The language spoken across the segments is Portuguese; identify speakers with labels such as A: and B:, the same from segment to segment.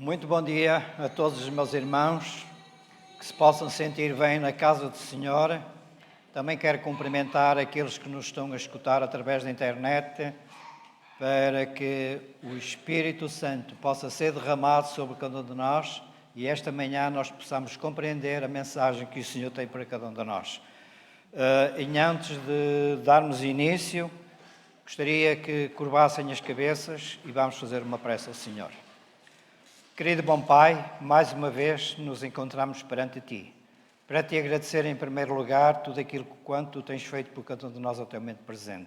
A: Muito bom dia a todos os meus irmãos que se possam sentir bem na casa do Senhor. Também quero cumprimentar aqueles que nos estão a escutar através da internet, para que o Espírito Santo possa ser derramado sobre cada um de nós e esta manhã nós possamos compreender a mensagem que o Senhor tem para cada um de nós. E antes de darmos início, gostaria que curvassem as cabeças e vamos fazer uma prece ao Senhor. Querido bom Pai, mais uma vez nos encontramos perante Ti, para Te agradecer em primeiro lugar tudo aquilo quanto Tu tens feito por cada um de nós até o momento presente.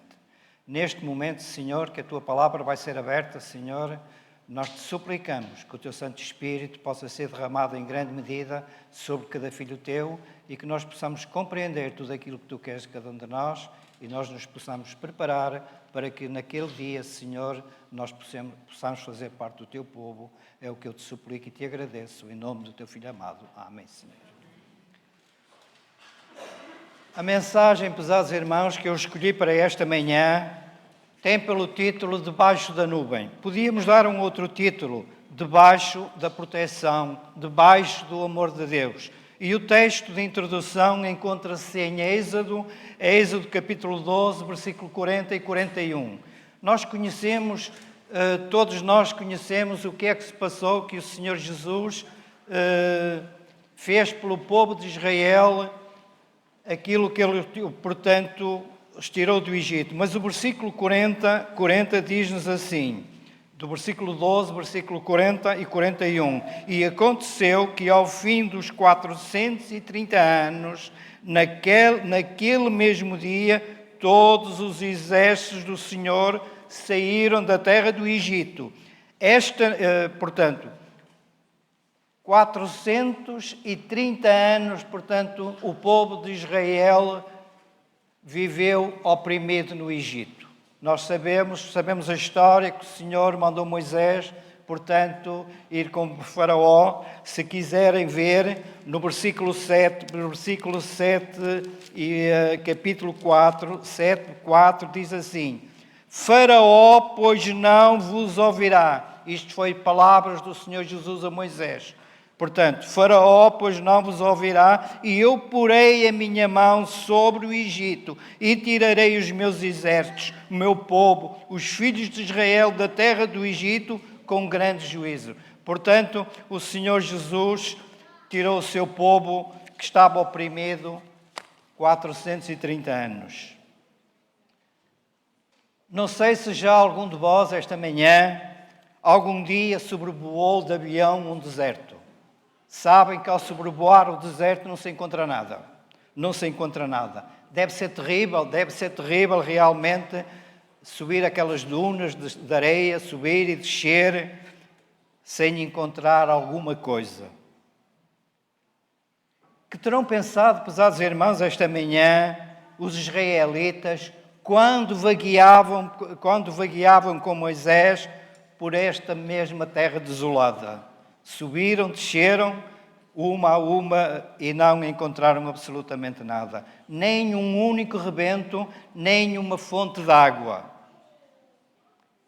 A: Neste momento, Senhor, que a Tua palavra vai ser aberta, Senhor, nós Te suplicamos que o Teu Santo Espírito possa ser derramado em grande medida sobre cada filho Teu e que nós possamos compreender tudo aquilo que Tu queres de cada um de nós e nós nos possamos preparar para que naquele dia, Senhor, nós possamos fazer parte do Teu povo. É o que eu Te suplico e Te agradeço, em nome do Teu Filho amado. Amém, Senhor. A mensagem, pesados irmãos, que eu escolhi para esta manhã tem pelo título Debaixo da Nuvem. Podíamos dar um outro título, Debaixo da Proteção, Debaixo do Amor de Deus. E o texto de introdução encontra-se em Êxodo capítulo 12, versículo 40 e 41. Todos nós conhecemos o que é que se passou, que o Senhor Jesus fez pelo povo de Israel, aquilo que Ele, portanto, os tirou do Egito. Mas o versículo 40 diz-nos assim, do versículo 12, versículo 40 e 41. E aconteceu que ao fim dos 430 anos, naquele mesmo dia, todos os exércitos do Senhor saíram da terra do Egito. Portanto, 430 anos, portanto, o povo de Israel viveu oprimido no Egito. Nós sabemos a história que o Senhor mandou Moisés, portanto, ir com o Faraó. Se quiserem ver, no versículo 7 e capítulo 4, 4, diz assim: Faraó, pois não vos ouvirá. Isto foi palavras do Senhor Jesus a Moisés. Portanto, Faraó, pois não vos ouvirá, e eu porei a minha mão sobre o Egito, e tirarei os meus exércitos, o meu povo, os filhos de Israel da terra do Egito, com grande juízo. Portanto, o Senhor Jesus tirou o seu povo, que estava oprimido 430 anos. Não sei se já algum de vós, esta manhã, algum dia sobrevoou de avião um deserto. Sabem que ao sobrevoar o deserto não se encontra nada. Não se encontra nada. Deve ser terrível realmente subir aquelas dunas de areia, subir e descer sem encontrar alguma coisa. Que terão pensado, pesados irmãos, esta manhã, os israelitas, quando vagueavam com Moisés por esta mesma terra desolada? Subiram, desceram, uma a uma, e não encontraram absolutamente nada. Nem um único rebento, nem uma fonte de água.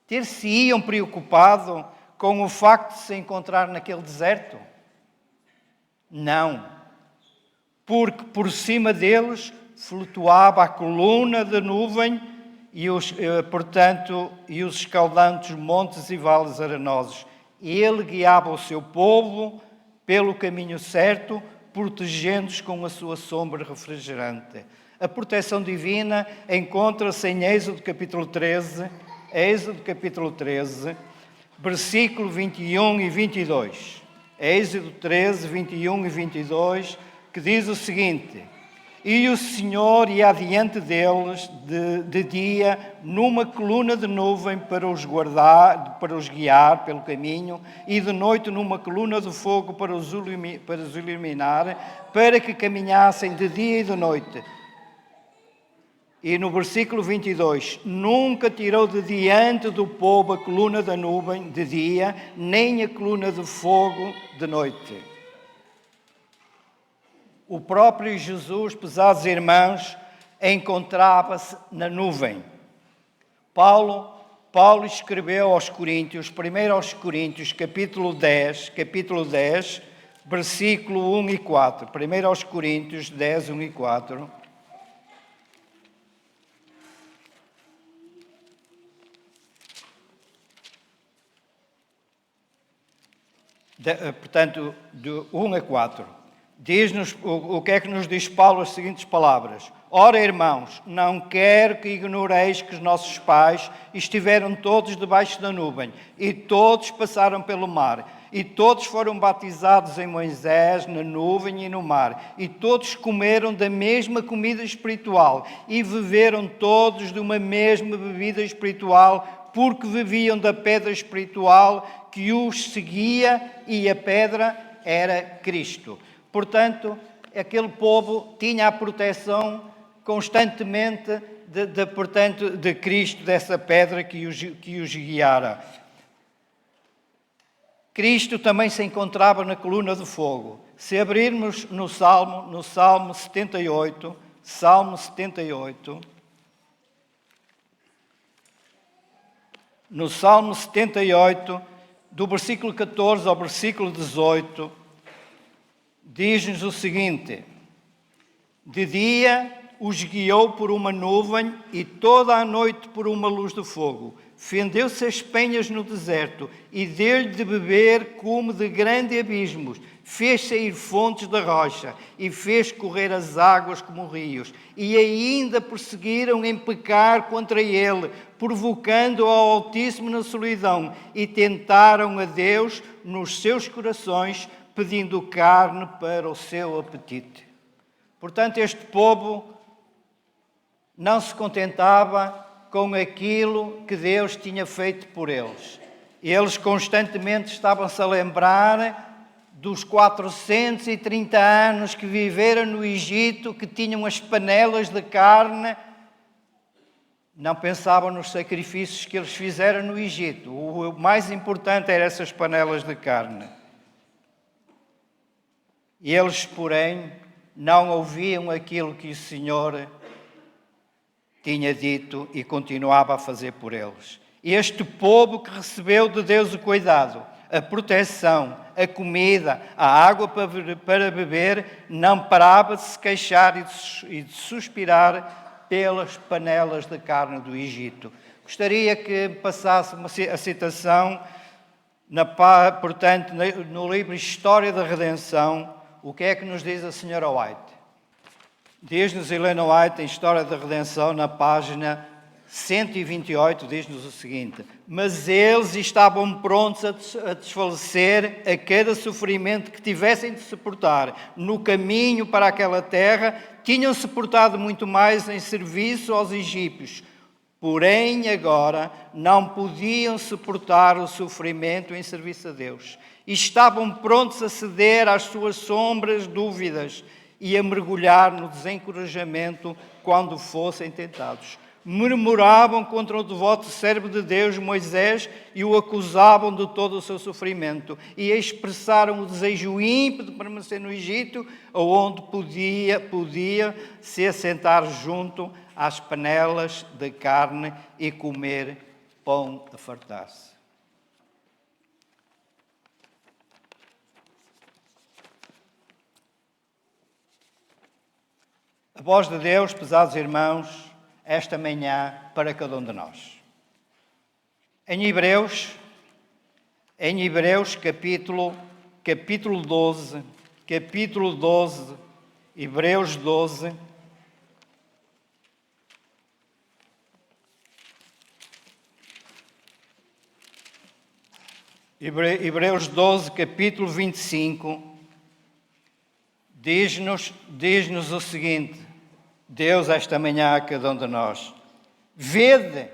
A: Ter-se-iam preocupado com o facto de se encontrar naquele deserto? Não. Porque por cima deles flutuava a coluna de nuvem e os escaldantes montes e vales arenosos. Ele guiava o seu povo pelo caminho certo, protegendo-os com a sua sombra refrigerante. A proteção divina encontra-se em Êxodo capítulo 13, versículo 21 e 22. Êxodo 13, 21 e 22, que diz o seguinte: E o Senhor ia adiante deles de dia numa coluna de nuvem para os guiar pelo caminho, e de noite numa coluna de fogo para os iluminar, para que caminhassem de dia e de noite. E no versículo 22, nunca tirou de diante do povo a coluna da nuvem de dia, nem a coluna de fogo de noite. O próprio Jesus, pesados irmãos, encontrava-se na nuvem. Paulo, Paulo escreveu aos Coríntios, primeiro aos Coríntios, capítulo 10, versículo 1 e 4. Primeiro aos Coríntios 10, 1 e 4. Portanto, de 1 a 4. Diz-nos, o que é que nos diz Paulo as seguintes palavras? Ora, irmãos, não quero que ignoreis que os nossos pais estiveram todos debaixo da nuvem, e todos passaram pelo mar, e todos foram batizados em Moisés, na nuvem e no mar, e todos comeram da mesma comida espiritual, e beberam todos de uma mesma bebida espiritual, porque bebiam da pedra espiritual que os seguia, e a pedra era Cristo. Portanto, aquele povo tinha a proteção constantemente de Cristo, dessa pedra que os guiara. Cristo também se encontrava na coluna de fogo. Se abrirmos no Salmo 78, no Salmo 78, do versículo 14 ao versículo 18, diz-nos o seguinte: de dia os guiou por uma nuvem e toda a noite por uma luz de fogo. Fendeu-se as penhas no deserto e deu-lhe de beber como de grandes abismos. Fez sair fontes da rocha e fez correr as águas como rios. E ainda perseguiram em pecar contra ele, provocando ao Altíssimo na solidão, e tentaram a Deus nos seus corações, pedindo carne para o seu apetite. Portanto, este povo não se contentava com aquilo que Deus tinha feito por eles. Eles constantemente estavam-se a lembrar dos 430 anos que viveram no Egito, que tinham as panelas de carne. Não pensavam nos sacrifícios que eles fizeram no Egito. O mais importante eram essas panelas de carne. E eles, porém, não ouviam aquilo que o Senhor tinha dito e continuava a fazer por eles. Este povo que recebeu de Deus o cuidado, a proteção, a comida, a água para beber, não parava de se queixar e de suspirar pelas panelas de carne do Egito. Gostaria que passasse a citação, portanto, no livro História da Redenção. O que é que nos diz a Sra. White? Diz-nos Helena White, em História da Redenção, na página 128, diz-nos o seguinte: mas eles estavam prontos a desfalecer a cada sofrimento que tivessem de suportar. No caminho para aquela terra, tinham suportado muito mais em serviço aos egípcios. Porém, agora, não podiam suportar o sofrimento em serviço a Deus. E estavam prontos a ceder às suas sombras dúvidas e a mergulhar no desencorajamento quando fossem tentados. Murmuravam contra o devoto servo de Deus, Moisés, e o acusavam de todo o seu sofrimento, e expressaram o desejo ímpeto de permanecer no Egito, onde podia se assentar junto às panelas de carne e comer pão a fartar-se. A voz de Deus, pesados irmãos, esta manhã para cada um de nós. Em Hebreus capítulo 12, Hebreus 12, Hebreus 12, capítulo 25, diz-nos o seguinte: Deus esta manhã a cada um de nós: vede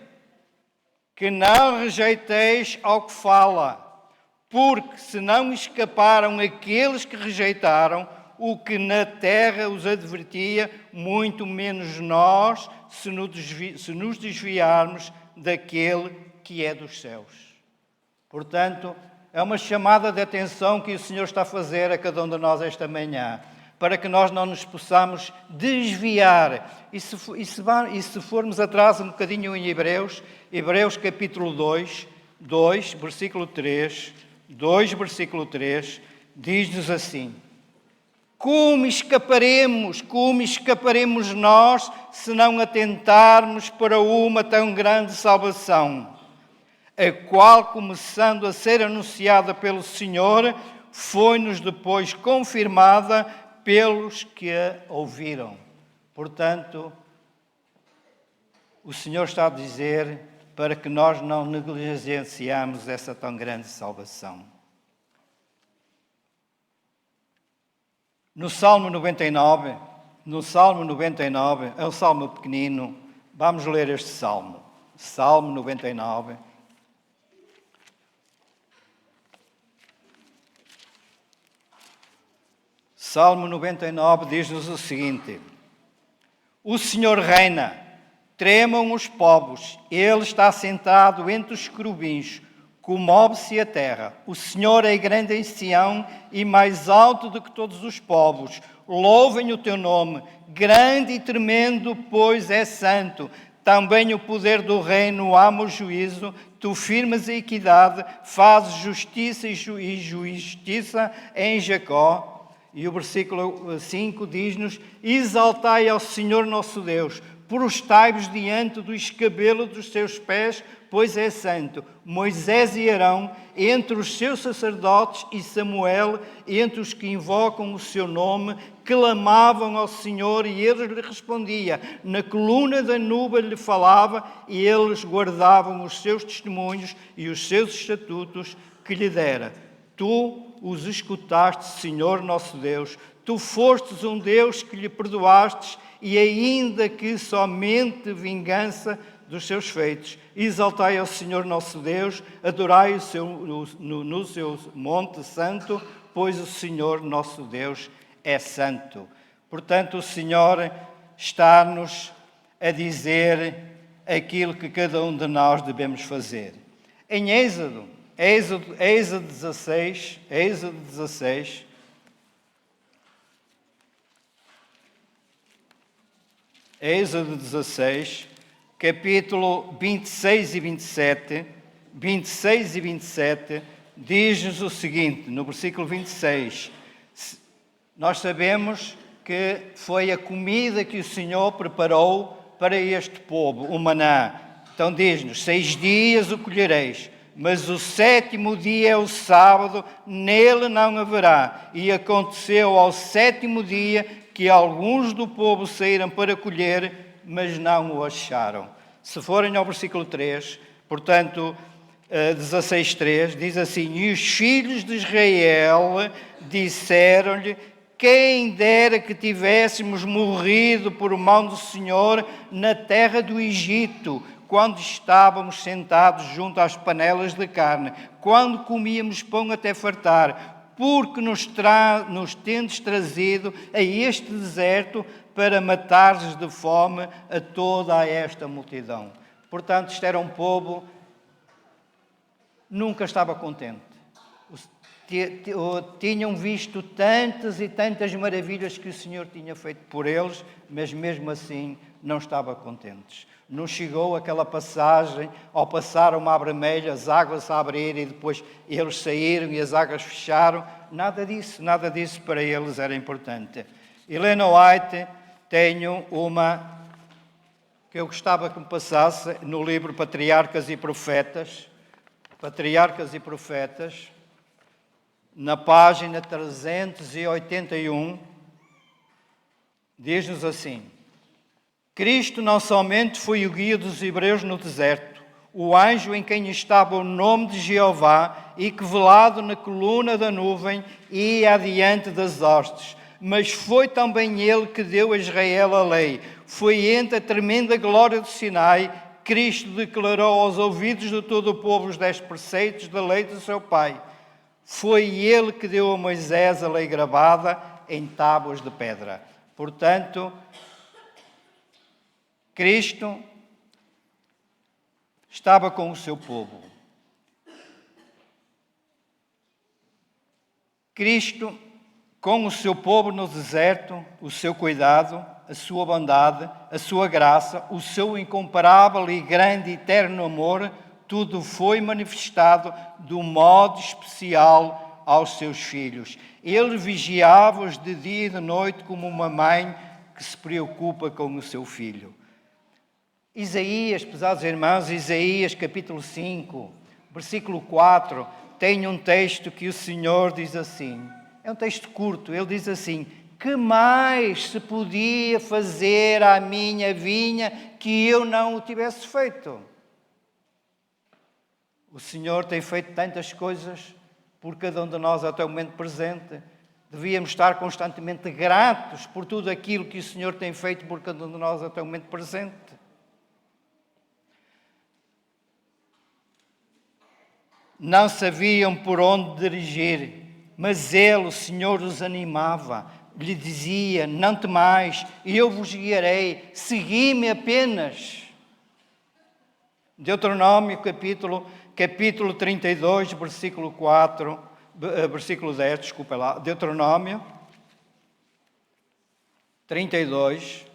A: que não rejeiteis ao que fala, porque se não escaparam aqueles que rejeitaram o que na terra os advertia, muito menos nós, se nos desviarmos daquele que é dos céus. Portanto, é uma chamada de atenção que o Senhor está a fazer a cada um de nós esta manhã. para que nós não nos possamos desviar. E se formos atrás um bocadinho em Hebreus capítulo 2, versículo 3, diz-nos assim: como escaparemos nós se não atentarmos para uma tão grande salvação, a qual, começando a ser anunciada pelo Senhor, foi-nos depois confirmada pelos que a ouviram. Portanto, o Senhor está a dizer para que nós não negligenciamos essa tão grande salvação. No Salmo 99, é um salmo pequenino, vamos ler este salmo. Salmo 99. Salmo 99 diz-nos o seguinte: o Senhor reina, tremam os povos, Ele está sentado entre os querubins, comove-se a terra. O Senhor é grande em Sião e mais alto do que todos os povos. Louvem o teu nome, grande e tremendo, pois é santo. Também o poder do reino ama o juízo. Tu firmas a equidade, fazes justiça e justiça em Jacó. E o versículo 5 diz-nos: exaltai ao Senhor nosso Deus, prostai-vos diante do escabelo dos seus pés, pois é santo. Moisés e Arão entre os seus sacerdotes e Samuel entre os que invocam o seu nome, clamavam ao Senhor e ele lhe respondia. Na coluna da nuvem lhe falava e eles guardavam os seus testemunhos e os seus estatutos que lhe dera. Tu os escutaste, Senhor nosso Deus. Tu fostes um Deus que lhe perdoastes, e ainda que somente vingança dos seus feitos. Exaltai ao Senhor nosso Deus, adorai no seu monte santo, pois o Senhor nosso Deus é santo. Portanto, o Senhor está-nos a dizer aquilo que cada um de nós devemos fazer. Em Êxodo 16, capítulo 26 e 27, diz-nos o seguinte, no versículo 26, nós sabemos que foi a comida que o Senhor preparou para este povo, o maná. Então diz-nos: 6 dias o colhereis, mas o 7º dia é o sábado, nele não haverá. E aconteceu ao 7º dia que alguns do povo saíram para colher, mas não o acharam. Se forem ao versículo 3, portanto, 16:3, diz assim: e os filhos de Israel disseram-lhe: quem dera que tivéssemos morrido por mão do Senhor na terra do Egito, quando estávamos sentados junto às panelas de carne, quando comíamos pão até fartar, porque nos tendes trazido a este deserto para matares de fome a toda esta multidão. Portanto, isto era um povo que nunca estava contente. Tinham visto tantas e tantas maravilhas que o Senhor tinha feito por eles, mas mesmo assim não estavam contentes. Não chegou aquela passagem, ao passar o mar vermelho, as águas se abriram e depois eles saíram e as águas fecharam. Nada disso para eles era importante. Helena White tem uma que eu gostava que me passasse no livro Patriarcas e Profetas, na página 381, diz-nos assim: Cristo não somente foi o guia dos hebreus no deserto, o anjo em quem estava o nome de Jeová e que, velado na coluna da nuvem, ia adiante das hostes, mas foi também ele que deu a Israel a lei. Foi entre a tremenda glória do Sinai, Cristo declarou aos ouvidos de todo o povo os 10 preceitos da lei do seu Pai. Foi ele que deu a Moisés a lei gravada em tábuas de pedra. Portanto, Cristo estava com o seu povo. Cristo com o seu povo no deserto, o seu cuidado, a sua bondade, a sua graça, o seu incomparável e grande e eterno amor, tudo foi manifestado de um modo especial aos seus filhos. Ele vigiava-os de dia e de noite como uma mãe que se preocupa com o seu filho. Isaías, pesados irmãos, Isaías capítulo 5, versículo 4, tem um texto que o Senhor diz assim, é um texto curto, ele diz assim: que mais se podia fazer à minha vinha que eu não o tivesse feito? O Senhor tem feito tantas coisas por cada um de nós até o momento presente. Devíamos estar constantemente gratos por tudo aquilo que o Senhor tem feito por cada um de nós até o momento presente. Não sabiam por onde dirigir, mas Ele, o Senhor, os animava. Lhe dizia: não temais, eu vos guiarei, segui-me apenas. Deuteronômio capítulo 32, versículo 4, versículo 10, desculpa lá. Deuteronômio 32,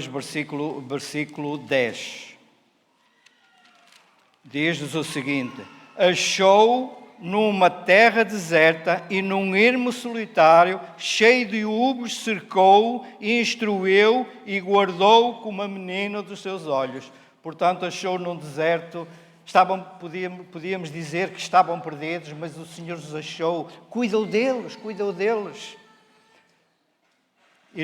A: versículo 10. Diz-nos o seguinte: achou numa terra deserta e num ermo solitário, cheio de ubos, cercou, instruiu e guardou como a menina dos seus olhos. Portanto, achou num deserto, podíamos dizer que estavam perdidos, mas o Senhor os achou, cuidou deles. E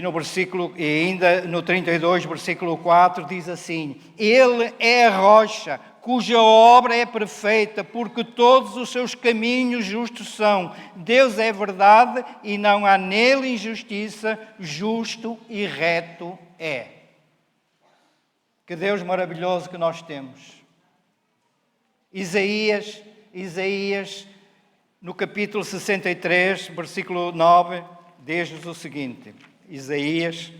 A: ainda no 32, versículo 4, diz assim: Ele é a rocha, cuja obra é perfeita, porque todos os seus caminhos justos são. Deus é verdade e não há nele injustiça, justo e reto é. Que Deus maravilhoso que nós temos. Isaías, no capítulo 63, versículo 9, diz-nos o seguinte: Isaías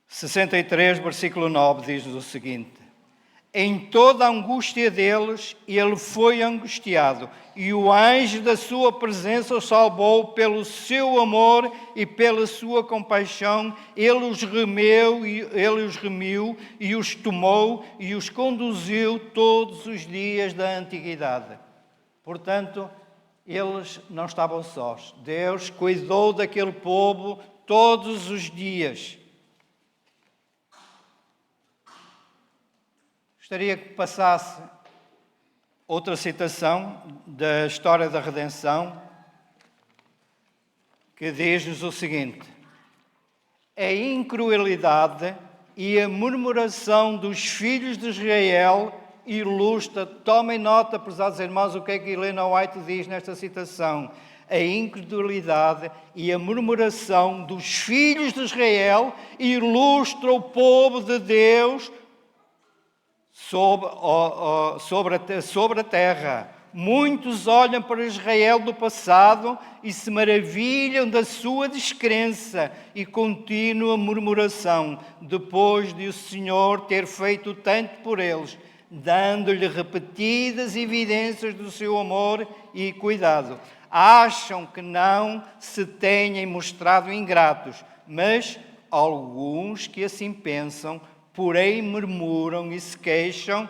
A: 63, versículo 9, diz-nos o seguinte: em toda a angústia deles, ele foi angustiado, e o anjo da sua presença o salvou pelo seu amor e pela sua compaixão. Ele os remiu e os tomou e os conduziu todos os dias da antiguidade. Portanto, eles não estavam sós. Deus cuidou daquele povo todos os dias. Gostaria que passasse outra citação da história da redenção, que diz-nos o seguinte: a incredulidade e a murmuração dos filhos de Israel ilustra, tomem nota, prezados irmãos, o que é que Helena White diz nesta citação: a incredulidade e a murmuração dos filhos de Israel ilustra o povo de Deus sobre a terra. Muitos olham para Israel do passado e se maravilham da sua descrença e contínua murmuração, depois de o Senhor ter feito tanto por eles, dando-lhe repetidas evidências do seu amor e cuidado. Acham que não se têm mostrado ingratos, mas alguns que assim pensam, porém murmuram e se queixam,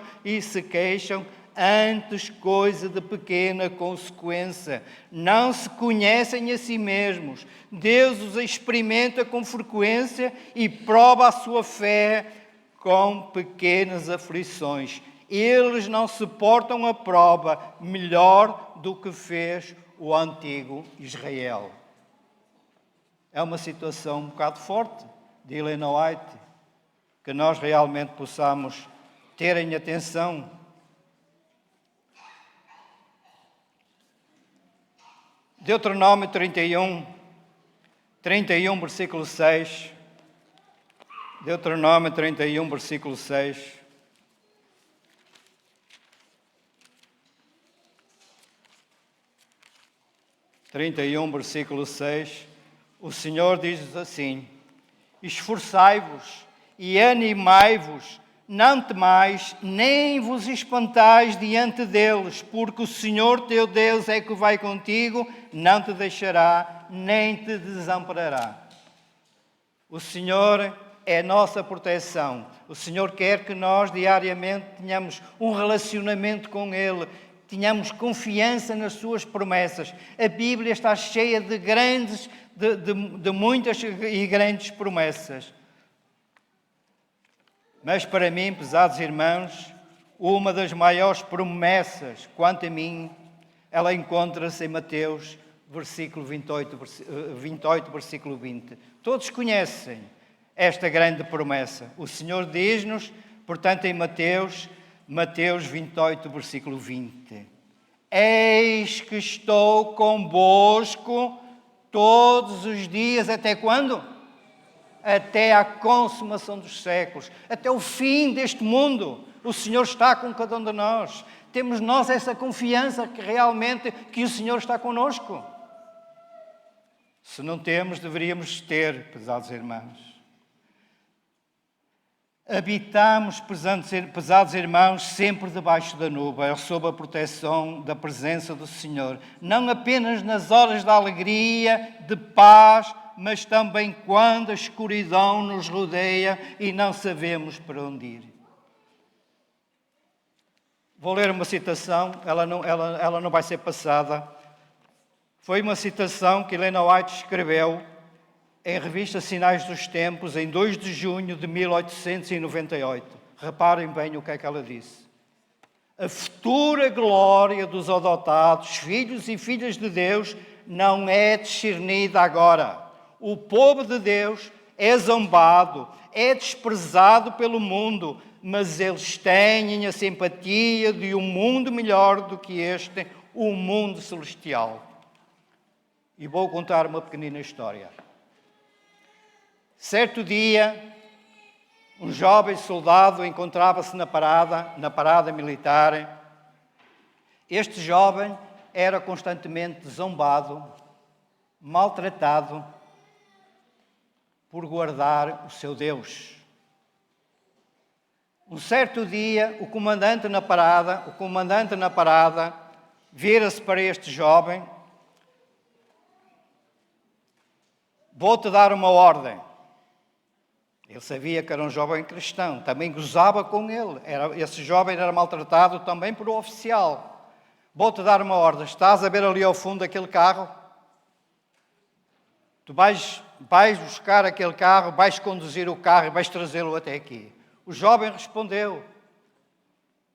A: antes coisa de pequena consequência. Não se conhecem a si mesmos. Deus os experimenta com frequência e prova a sua fé com pequenas aflições. Eles não suportam a prova melhor do que fez o antigo Israel. É uma situação um bocado forte de Helena White, que nós realmente possamos ter em atenção. Deuteronômio 31, versículo 6. Deuteronômio 31, versículo 6. Versículo 6. O Senhor diz assim: Esforçai-vos e animai-vos, não temais, nem vos espantais diante deles, porque o Senhor teu Deus é que vai contigo, não te deixará, nem te desamparará. O Senhor é nossa proteção. O Senhor quer que nós diariamente tenhamos um relacionamento com Ele, tenhamos confiança nas suas promessas. A Bíblia está cheia de muitas e grandes promessas. Mas para mim, pesados irmãos, uma das maiores promessas, quanto a mim, ela encontra-se em Mateus, versículo 28, versículo 20. Todos conhecem esta grande promessa. O Senhor diz-nos, portanto, em Mateus 28, versículo 20. Eis que estou convosco todos os dias, até quando? Até à consumação dos séculos, até o fim deste mundo. O Senhor está com cada um de nós. Temos nós essa confiança que realmente que o Senhor está conosco. Se não temos, deveríamos ter, pesados irmãos. Habitamos, pesados irmãos, sempre debaixo da nuvem, sob a proteção da presença do Senhor. Não apenas nas horas de alegria, de paz, mas também quando a escuridão nos rodeia e não sabemos para onde ir. Vou ler uma citação, ela não vai ser passada. Foi uma citação que Helena White escreveu em revista Sinais dos Tempos, em 2 de junho de 1898. Reparem bem o que é que ela disse. A futura glória dos adotados, filhos e filhas de Deus, não é discernida agora. O povo de Deus é zombado, é desprezado pelo mundo, mas eles têm a simpatia de um mundo melhor do que este, o mundo celestial. E vou contar uma pequenina história. Certo dia, um jovem soldado encontrava-se na parada militar. Este jovem era constantemente zombado, maltratado por guardar o seu Deus. Um certo dia, o comandante na parada vira-se para este jovem: vou-te dar uma ordem. Ele sabia que era um jovem cristão, também gozava com ele. Esse jovem era maltratado também por um oficial. Vou-te dar uma ordem. Estás a ver ali ao fundo aquele carro? Tu vais buscar aquele carro, vais conduzir o carro e vais trazê-lo até aqui. O jovem respondeu: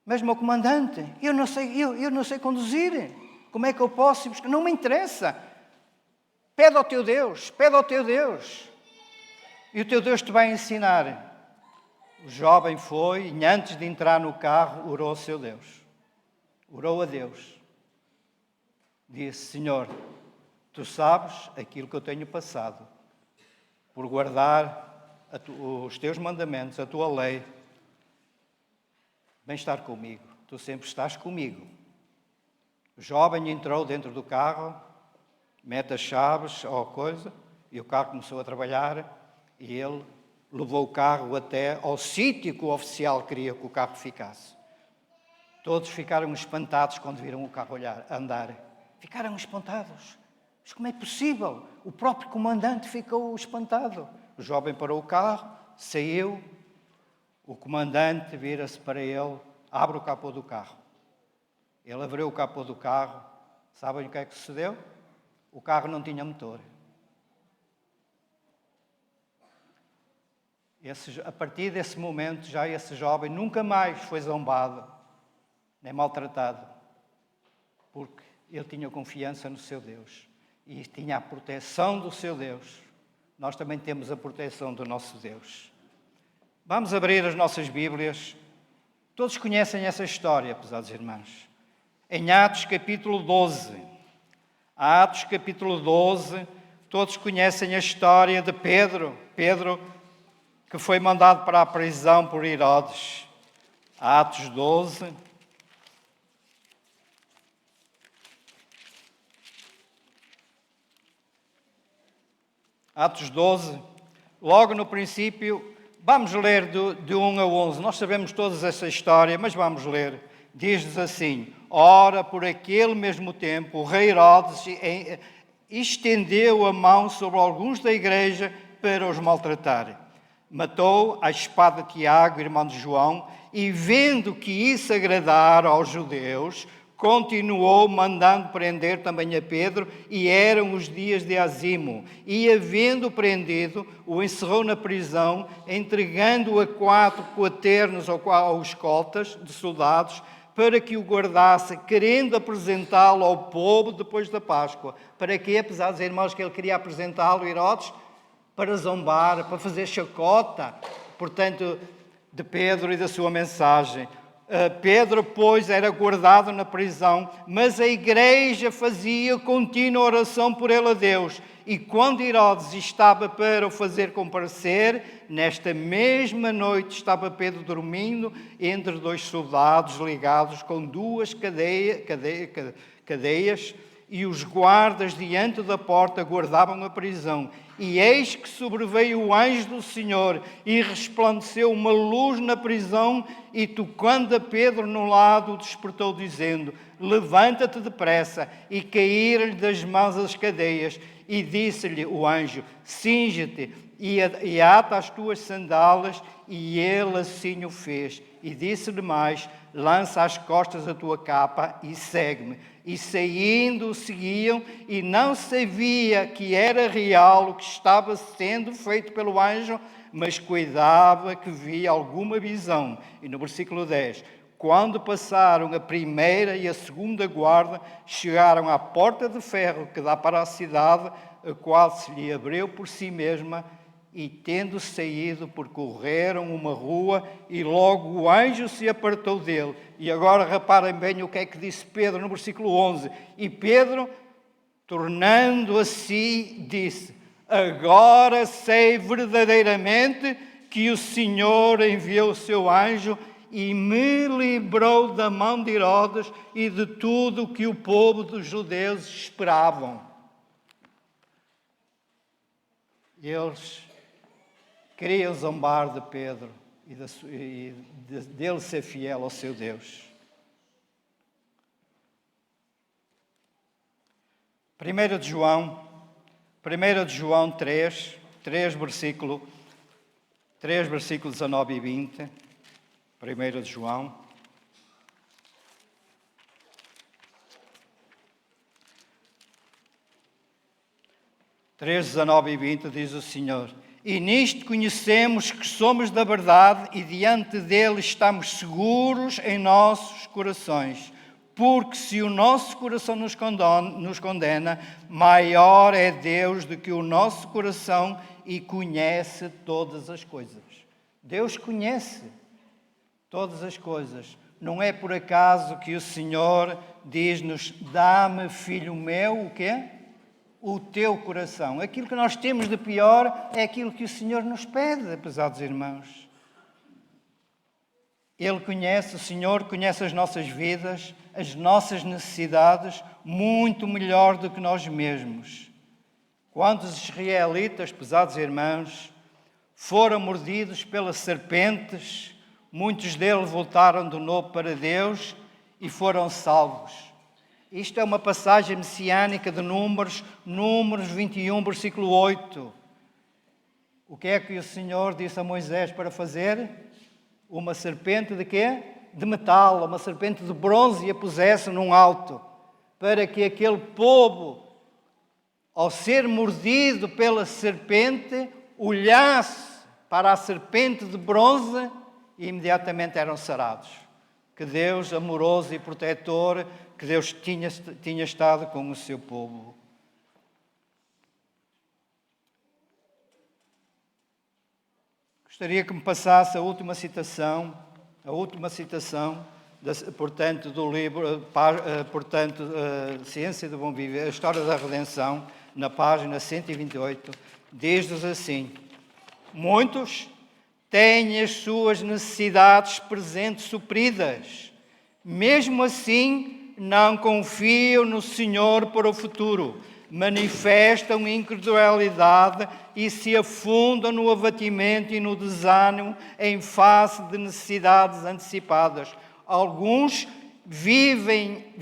A: mas, meu comandante, eu não sei conduzir. Como é que eu posso ir buscar? Não me interessa. Pede ao teu Deus. E o teu Deus te vai ensinar. O jovem foi e antes de entrar no carro, orou ao seu Deus. Orou a Deus. Disse: Senhor, tu sabes aquilo que eu tenho passado por guardar os teus mandamentos, a tua lei. Vem estar comigo. Tu sempre estás comigo. O jovem entrou dentro do carro, mete as chaves ou coisa, e o carro começou a trabalhar. E ele levou o carro até ao sítio que o oficial queria que o carro ficasse. Todos ficaram espantados quando viram o carro andar. Ficaram espantados. Mas como é possível? O próprio comandante ficou espantado. O jovem parou o carro, saiu. O comandante vira-se para ele, abre o capô do carro. Ele abriu o capô do carro. Sabem o que é que sucedeu? O carro não tinha motor. A partir desse momento, já esse jovem nunca mais foi zombado, nem maltratado, porque ele tinha confiança no seu Deus e tinha a proteção do seu Deus. Nós também temos a proteção do nosso Deus. Vamos abrir as nossas Bíblias. Todos conhecem essa história, pesados irmãos. Em Atos capítulo 12. Atos capítulo 12, todos conhecem a história de Pedro. Pedro, que foi mandado para a prisão por Herodes. Atos 12. Atos 12, logo no princípio, vamos ler de 1 a 11. Nós sabemos toda essa história, mas vamos ler. Diz-nos assim: ora, por aquele mesmo tempo, o rei Herodes estendeu a mão sobre alguns da igreja para os maltratar. Matou à espada Tiago, irmão de João, e vendo que isso agradara aos judeus, continuou mandando prender também a Pedro, e eram os dias de Azimo. E, havendo prendido, o encerrou na prisão, entregando-o a 4 quaternos ou escoltas de soldados, para que o guardasse, querendo apresentá-lo ao povo depois da Páscoa. Para quê? Apesar de dizer, irmãos, que ele queria apresentá-lo, Herodes, para zombar, para fazer chacota, portanto, de Pedro e da sua mensagem. Pedro, pois, era guardado na prisão, mas a igreja fazia contínua oração por ele a Deus. E quando Herodes estava para o fazer comparecer, nesta mesma noite estava Pedro dormindo entre 2 soldados ligados com 2 cadeias, e os guardas diante da porta guardavam a prisão. E eis que sobreveio o anjo do Senhor, e resplandeceu uma luz na prisão, e tocando a Pedro no lado, o despertou, dizendo: levanta-te depressa. E caíram-lhe das mãos as cadeias. E disse-lhe o anjo: cinge-te e ata as tuas sandálias. E ele assim o fez. E disse-lhe mais: lança às costas a tua capa e segue-me. E saindo o seguiam, e não sabia que era real o que estava sendo feito pelo anjo, mas cuidava que via alguma visão. E no versículo 10, quando passaram a primeira e a segunda guarda, chegaram à porta de ferro que dá para a cidade, a qual se lhe abriu por si mesma, e tendo saído, percorreram uma rua, e logo o anjo se apartou dele. E agora reparem bem o que é que disse Pedro no versículo 11. E Pedro, tornando a si, disse: agora sei verdadeiramente que o Senhor enviou o seu anjo e me livrou da mão de Herodes e de tudo o que o povo dos judeus esperavam. Eles queriam zombar de Pedro e dele ser fiel ao seu Deus. 1 de João 3 versículos 19 e 20. 1 de João. Três, 19 e 20 diz o Senhor: e nisto conhecemos que somos da verdade e diante dele estamos seguros em nossos corações. Porque se o nosso coração nos condena, maior é Deus do que o nosso coração e conhece todas as coisas. Deus conhece todas as coisas. Não é por acaso que o Senhor diz-nos: dá-me, filho meu, o quê? O teu coração. Aquilo que nós temos de pior é aquilo que o Senhor nos pede, pesados irmãos. Ele conhece, o Senhor conhece as nossas vidas, as nossas necessidades, muito melhor do que nós mesmos. Quando os israelitas, pesados irmãos, foram mordidos pelas serpentes, muitos deles voltaram de novo para Deus e foram salvos. Isto é uma passagem messiânica de Números 21, versículo 8. O que é que o Senhor disse a Moisés para fazer? Uma serpente de quê? De metal, uma serpente de bronze, e a pusesse num alto, para que aquele povo, ao ser mordido pela serpente, olhasse para a serpente de bronze e imediatamente eram sarados. Que Deus amoroso e protetor, que Deus tinha estado com o seu povo. Gostaria que me passasse a última citação, portanto, do livro, Ciência do Bom Viver, a História da Redenção, na página 128, diz-nos assim: muitos têm as suas necessidades presentes supridas, mesmo assim não confiam no Senhor para o futuro. manifestam incredulidade e se afundam no abatimento e no desânimo em face de necessidades antecipadas. Alguns vivem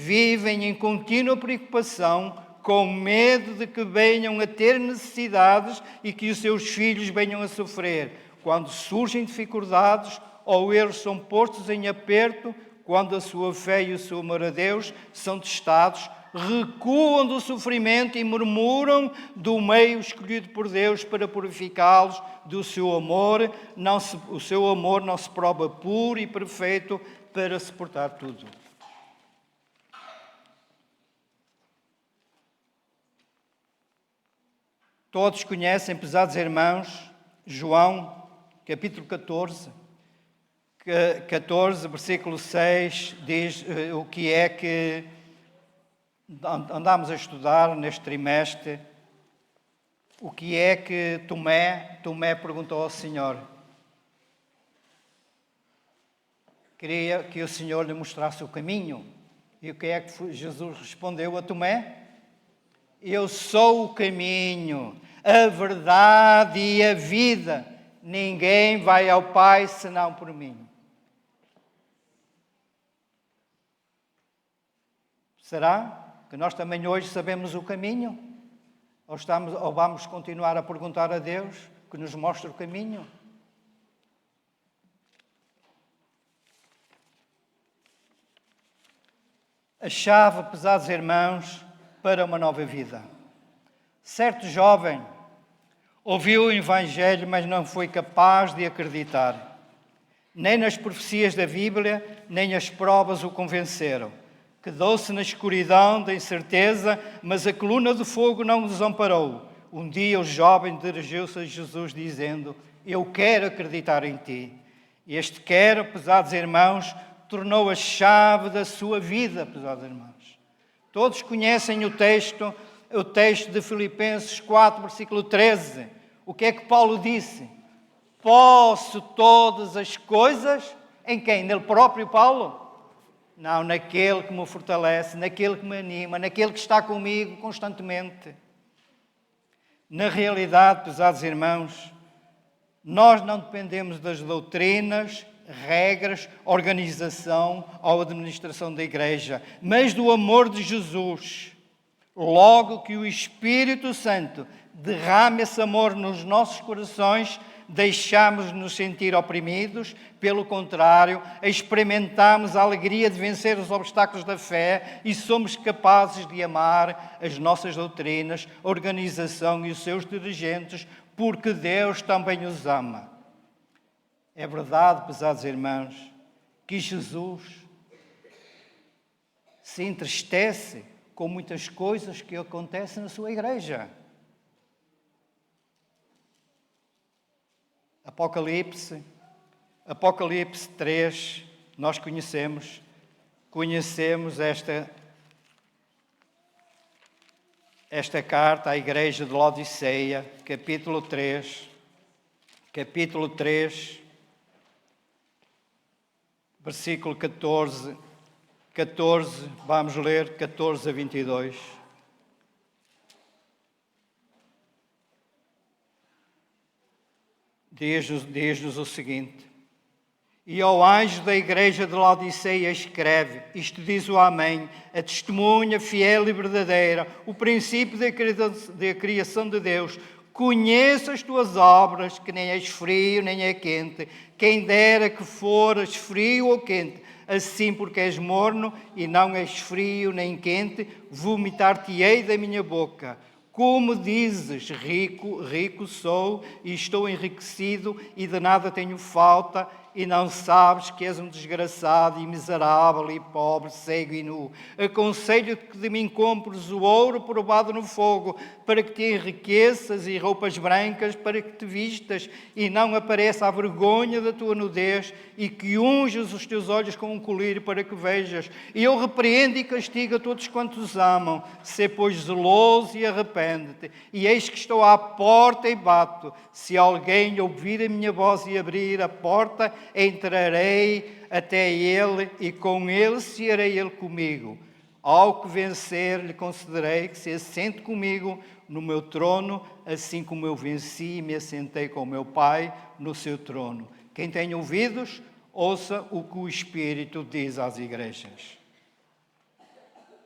A: em contínua preocupação, com medo de que venham a ter necessidades e que os seus filhos venham a sofrer. Quando surgem dificuldades ou eles são postos em aperto, quando a sua fé e o seu amor a Deus são testados, recuam do sofrimento e murmuram do meio escolhido por Deus para purificá-los do seu amor. O seu amor não se prova puro e perfeito para suportar tudo. Todos conhecem, pesados irmãos, João, capítulo 14, versículo 6, diz o que é que andámos a estudar neste trimestre, o que é que Tomé perguntou ao Senhor. Queria que o Senhor lhe mostrasse o caminho. E o que é que Jesus respondeu a Tomé? Eu sou o caminho, a verdade e a vida. Ninguém vai ao Pai senão por mim. Será que nós também hoje sabemos o caminho? Ou vamos continuar a perguntar a Deus que nos mostre o caminho? A chave, pesados irmãos, para uma nova vida. Certo jovem ouviu o Evangelho, mas não foi capaz de acreditar. Nem nas profecias da Bíblia, nem as provas o convenceram. Quedou-se na escuridão da incerteza, mas a coluna de fogo não o desamparou. Um dia o jovem dirigiu-se a Jesus dizendo: eu quero acreditar em ti. Este quero, pesados irmãos, tornou a chave da sua vida, pesados irmãos. Todos conhecem o texto de Filipenses 4, versículo 13. O que é que Paulo disse? Posso todas as coisas em quem? Nele próprio, Paulo? Não, naquele que me fortalece, naquele que me anima, naquele que está comigo constantemente. Na realidade, pesados irmãos, nós não dependemos das doutrinas, regras, organização ou administração da igreja, mas do amor de Jesus. Logo que o Espírito Santo derrama esse amor nos nossos corações, deixamos de nos sentir oprimidos. Pelo contrário, experimentamos a alegria de vencer os obstáculos da fé e somos capazes de amar as nossas doutrinas, a organização e os seus dirigentes, porque Deus também os ama. É verdade, pesados irmãos, que Jesus se entristece com muitas coisas que acontecem na sua igreja. Apocalipse 3, nós conhecemos esta carta à igreja de Laodiceia, capítulo 3, versículo 14, vamos ler 14 a 22. Diz-nos o seguinte: e ao anjo da igreja de Laodiceia escreve, isto diz o Amém, a testemunha fiel e verdadeira, o princípio da criação de Deus. Conheço as tuas obras, que nem és frio nem é quente. Quem dera que foras frio ou quente. Assim, porque és morno e não és frio nem quente, vomitar-te-ei da minha boca. Como dizes, rico sou e estou enriquecido e de nada tenho falta, e não sabes que és um desgraçado e miserável e pobre, cego e nu. Aconselho-te que de mim compres o ouro provado no fogo, para que te enriqueças, e roupas brancas para que te vistas e não apareça a vergonha da tua nudez, e que unjas os teus olhos com um colírio para que vejas. E eu repreendo e castigo a todos quantos amam. Sê, pois, zeloso e arrepende-te. E eis que estou à porta e bato. Se alguém ouvir a minha voz e abrir a porta, entrarei até ele e com ele cearei ele comigo. Ao que vencer, lhe concederei que se assente comigo no meu trono, assim como eu venci e me assentei com o meu Pai no seu trono. Quem tem ouvidos, ouça o que o Espírito diz às igrejas.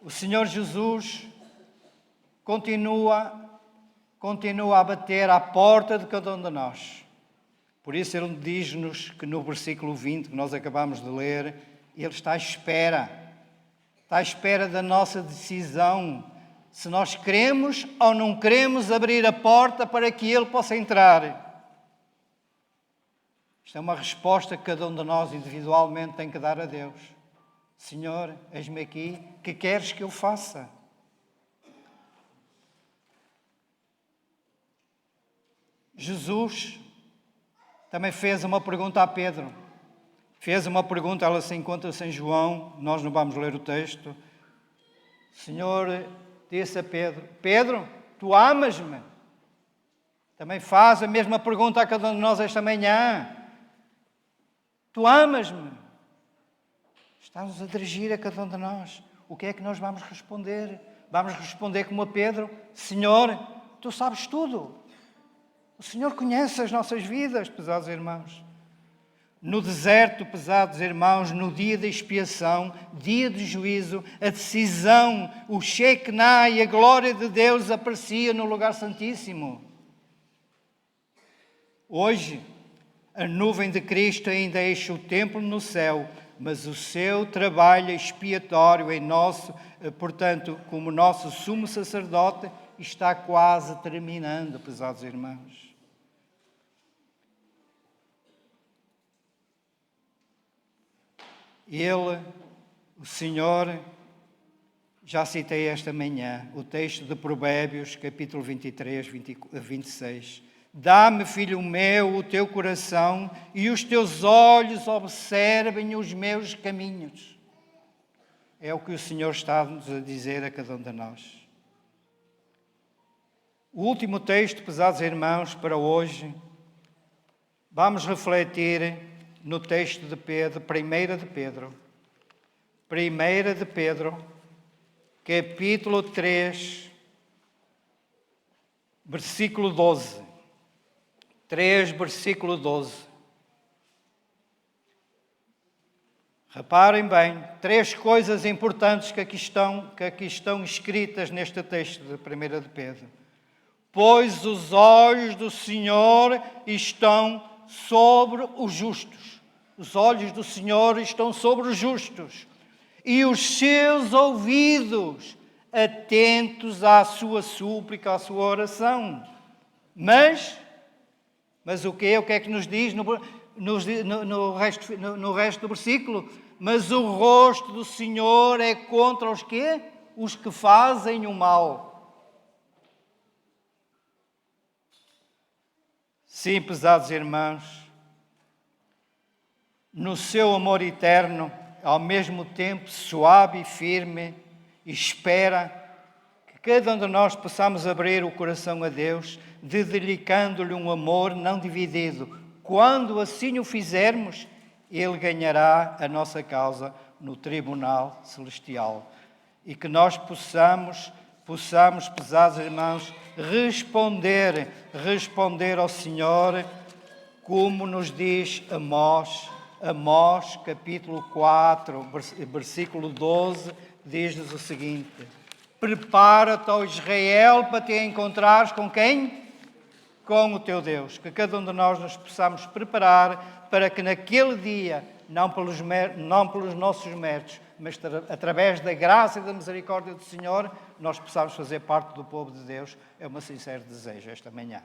A: O Senhor Jesus continua a bater à porta de cada um de nós. Por isso Ele diz-nos que no versículo 20, que nós acabamos de ler, Ele está à espera da nossa decisão, se nós queremos ou não queremos abrir a porta para que Ele possa entrar. Isto é uma resposta que cada um de nós individualmente tem que dar a Deus. Senhor, eis-me aqui, que queres que eu faça? Jesus também fez uma pergunta a Pedro. Fez uma pergunta, ela se encontra-se em João, nós não vamos ler o texto. O Senhor disse a Pedro: Pedro, tu amas-me? Também faz a mesma pergunta a cada um de nós esta manhã. Tu amas-me? Está-nos a dirigir a cada um de nós. O que é que nós vamos responder? Vamos responder como a Pedro: Senhor, tu sabes tudo. O Senhor conhece as nossas vidas, pesados irmãos. No deserto, pesados irmãos, no dia da expiação, dia de juízo, a decisão, o Shekinah e a glória de Deus aparecia no lugar santíssimo. Hoje, a nuvem de Cristo ainda enche o templo no céu, mas o seu trabalho expiatório em nosso, portanto, como nosso sumo sacerdote, está quase terminando, pesados irmãos. Ele, o Senhor, já citei esta manhã, o texto de Provérbios, capítulo 23, 26. Dá-me, filho meu, o teu coração e os teus olhos observem os meus caminhos. É o que o Senhor está-nos a dizer a cada um de nós. O último texto, pesados irmãos, para hoje, vamos refletir no texto de Pedro, 1 de Pedro, capítulo 3, versículo 12. 3, versículo 12. Reparem bem, 3 coisas importantes que aqui estão escritas neste texto de 1 de Pedro. Pois os olhos do Senhor estão sobre os justos. Os olhos do Senhor estão sobre os justos. E os seus ouvidos atentos à sua súplica, à sua oração. Mas o quê? O que é que nos diz no resto do versículo? Mas o rosto do Senhor é contra os quê? Os que fazem o mal. Sim, pesados irmãos, no seu amor eterno, ao mesmo tempo suave e firme, espera que cada um de nós possamos abrir o coração a Deus, dedicando-lhe um amor não dividido. Quando assim o fizermos, Ele ganhará a nossa causa no tribunal celestial. E que nós possamos, pesados irmãos, responder ao Senhor, como nos diz Amós, capítulo 4, versículo 12, diz-nos o seguinte: prepara-te, ó Israel, para te encontrares com quem? Com o teu Deus. Que cada um de nós nos possamos preparar para que naquele dia, não pelos nossos méritos, mas através da graça e da misericórdia do Senhor, nós possamos fazer parte do povo de Deus. É o meu sincero desejo esta manhã.